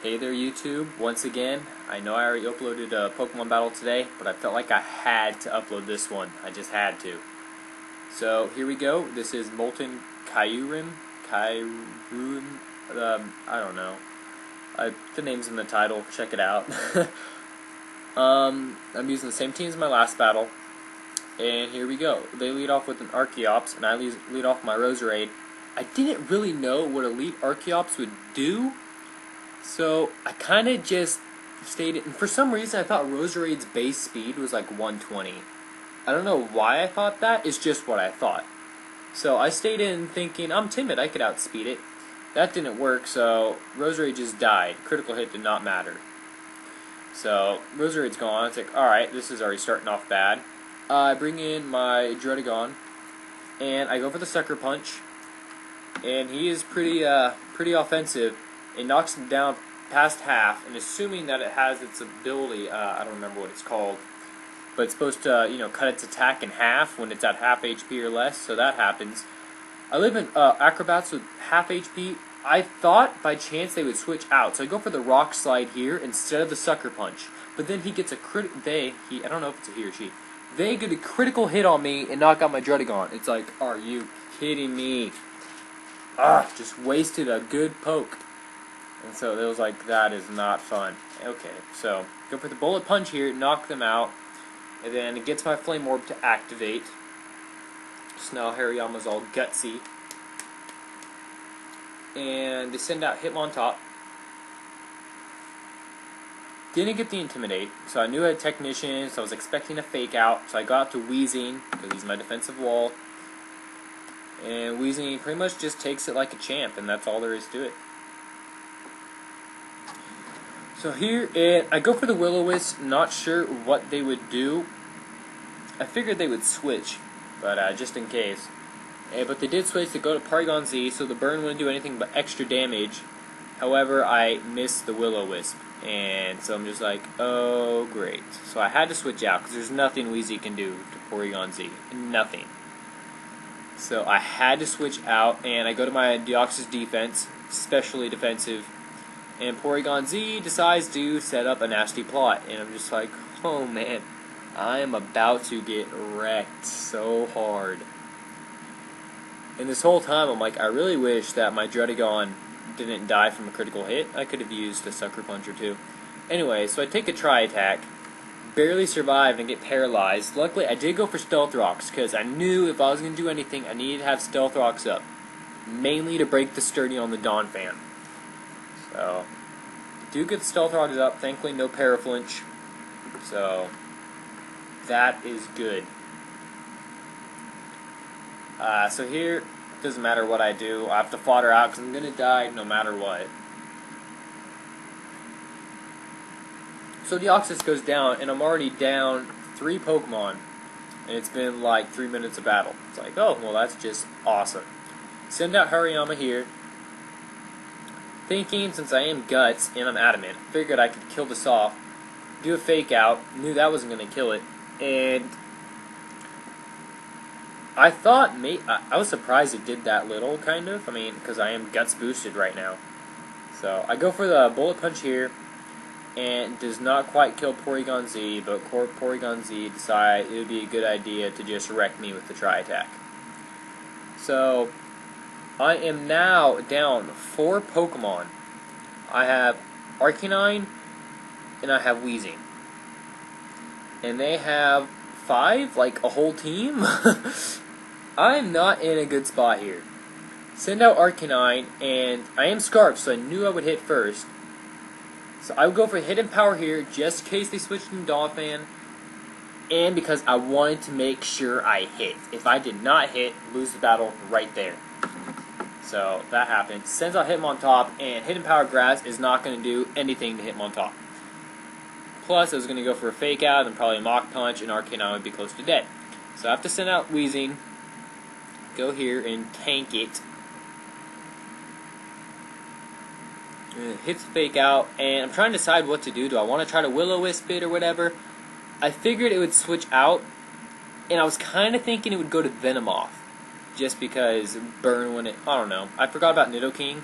Hey there YouTube, once again. I know I already uploaded a Pokemon battle today, but I felt like I had to upload this one. I just had to. So here we go. This is MoltenKyurem. I don't know. The name's in the title. Check it out. I'm using the same team as my last battle. And here we go. They lead off with an Archeops, and I lead off my Roserade. I didn't really know what Elite Archeops would do. So I kind of just stayed in. For some reason, I thought Roserade's base speed was like 120. I don't know why I thought that. It's just what I thought. So I stayed in thinking, I'm timid, I could outspeed it. That didn't work, so Roserade just died. Critical hit did not matter. So Roserade's gone. It's like, alright, this is already starting off bad. I bring in my Druddigon, and I go for the Sucker Punch. And he is pretty offensive. It knocks him down past half, and assuming that it has its ability, I don't remember what it's called, but it's supposed to, cut its attack in half when it's at half HP or less, so that happens. I live in Acrobats with half HP. I thought by chance they would switch out, so I go for the Rock Slide here instead of the Sucker Punch, but then he gets a I don't know if it's a he or she, they get a critical hit on me and knock out my Druddigon. It's like, are you kidding me? Just wasted a good poke. And so it was like, that is not fun. Okay, so go for the Bullet Punch here, knock them out, and then it gets my Flame Orb to activate. So now Hariyama's all gutsy. And they send out Hitmontop. Didn't get the Intimidate, so I knew I had Technician, so I was expecting a Fake Out. So I got out to Weezing, because he's my defensive wall. And Weezing pretty much just takes it like a champ, and that's all there is to it. So here, I go for the Will-O-Wisp, not sure what they would do. I figured they would switch, but just in case. But they did switch to go to Porygon Z, so the burn wouldn't do anything but extra damage. However, I missed the Will-O-Wisp, and so I'm just like, oh great. So I had to switch out, because there's nothing Weezy can do to Porygon Z. Nothing. So I had to switch out, and I go to my Deoxys defense, specially defensive. And Porygon Z decides to set up a nasty plot. And I'm just like, oh man, I am about to get wrecked so hard. And this whole time I'm like, I really wish that my Druddigon didn't die from a critical hit. I could have used a Sucker Punch or two. Anyway, so I take a Tri-Attack, barely survived and get paralyzed. Luckily I did go for Stealth Rocks, because I knew if I was going to do anything, I needed to have Stealth Rocks up. Mainly to break the sturdy on the Donphan. So, do get the Stealth Rocks up. Thankfully, no Paraflinch. So, that is good. So here, it doesn't matter what I do. I have to fodder out because I'm going to die no matter what. So Deoxys goes down, and I'm already down 3 Pokemon. And it's been like 3 minutes of battle. It's like, oh, well, that's just awesome. Send out Hariyama here. Thinking, since I am Guts and I'm Adamant, figured I could kill this off, do a Fake Out, knew that wasn't going to kill it, and I thought, I was surprised it did that little, kind of, I mean, because I am Guts boosted right now. So, I go for the Bullet Punch here, and does not quite kill Porygon Z, but Porygon Z decided it would be a good idea to just wreck me with the Tri-Attack. So, I am now down 4 Pokemon. I have Arcanine, and I have Weezing. And they have 5, like a whole team? I'm not in a good spot here. Send out Arcanine, and I am Scarf, so I knew I would hit first. So I would go for Hidden Power here, just in case they switched to Donphan. And because I wanted to make sure I hit. If I did not hit, lose the battle right there. So that happened. Sends out Hitmontop, and Hidden Power Grass is not going to do anything to Hitmontop. Plus, I was going to go for a Fake Out and probably a Mach Punch, and Arcanine would be close to dead. So I have to send out Weezing. Go here and tank it. Hits Fake Out, and I'm trying to decide what to do. Do I want to try to Will-O-Wisp it or whatever? I figured it would switch out, and I was kind of thinking it would go to Venomoth. Just because burn when it, I don't know. I forgot about Nidoking,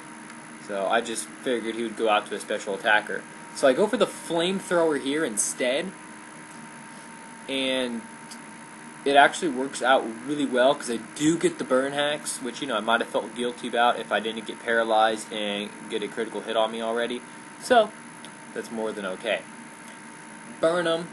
So I just figured he would go out to a special attacker. So I go for the flamethrower here instead, and it actually works out really well because I do get the burn hacks, which, I might have felt guilty about if I didn't get paralyzed and get a critical hit on me already. So that's more than okay. Burn him,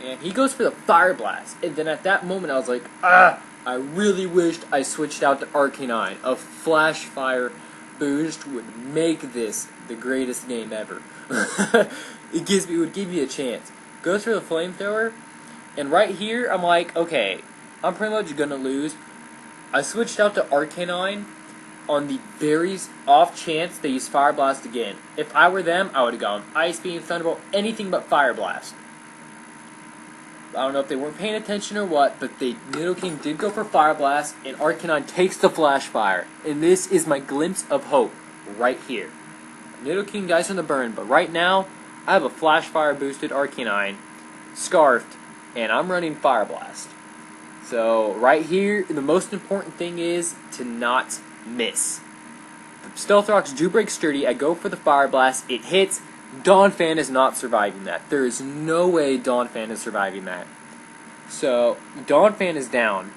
and he goes for the Fire Blast. And then at that moment I was like, I really wished I switched out to Arcanine. A Flash Fire boost would make this the greatest game ever. It would give you a chance. Goes for the Flamethrower, and right here I'm like, okay, I'm pretty much gonna lose. I switched out to Arcanine on the very off chance they use Fire Blast again. If I were them, I would have gone Ice Beam, Thunderbolt, anything but Fire Blast. I don't know if they weren't paying attention or what, but Nidoking did go for Fire Blast, and Arcanine takes the Flash Fire. And this is my glimpse of hope right here. Nidoking dies from the burn, but right now, I have a Flash Fire boosted Arcanine, Scarfed, and I'm running Fire Blast. So right here, the most important thing is to not miss. The Stealth Rocks do break sturdy. I go for the Fire Blast. It hits. Donphan is not surviving that. There is no way Donphan is surviving that. So Donphan is down.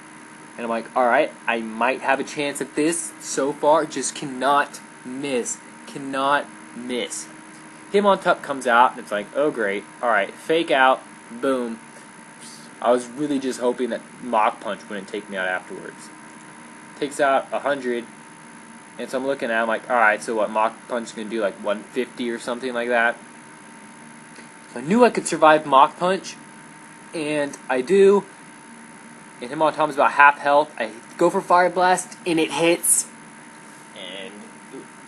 And I'm like, alright, I might have a chance at this. So far, just cannot miss. Cannot miss. Hitmontop comes out, and it's like, oh great. Alright, fake out. Boom. I was really just hoping that Mach Punch wouldn't take me out afterwards. Takes out 100. And so I'm looking at it, I'm like, alright, so what, Mach Punch is going to do like 150 or something like that? So I knew I could survive Mach Punch, and I do. And Hitmontop is about half health. I go for Fire Blast, and it hits. And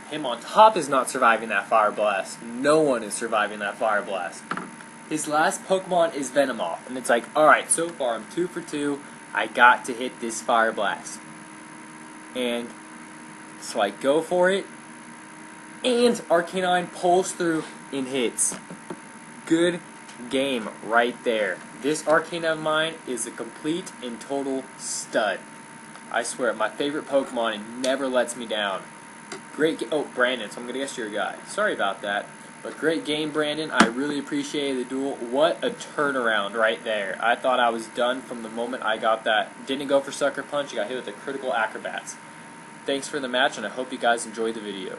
Hitmontop is not surviving that Fire Blast. No one is surviving that Fire Blast. His last Pokemon is Venomoth, and it's like, alright, so far I'm 2 for 2. I got to hit this Fire Blast. And so I go for it, and Arcanine pulls through and hits. Good game right there. This Arcanine of mine is a complete and total stud. I swear, my favorite Pokemon, and never lets me down. Great game. Oh, Brandon, so I'm going to guess you're a guy. Sorry about that. But great game, Brandon. I really appreciated the duel. What a turnaround right there. I thought I was done from the moment I got that. Didn't go for Sucker Punch. I got hit with the critical Acrobats. Thanks for the match, and I hope you guys enjoyed the video.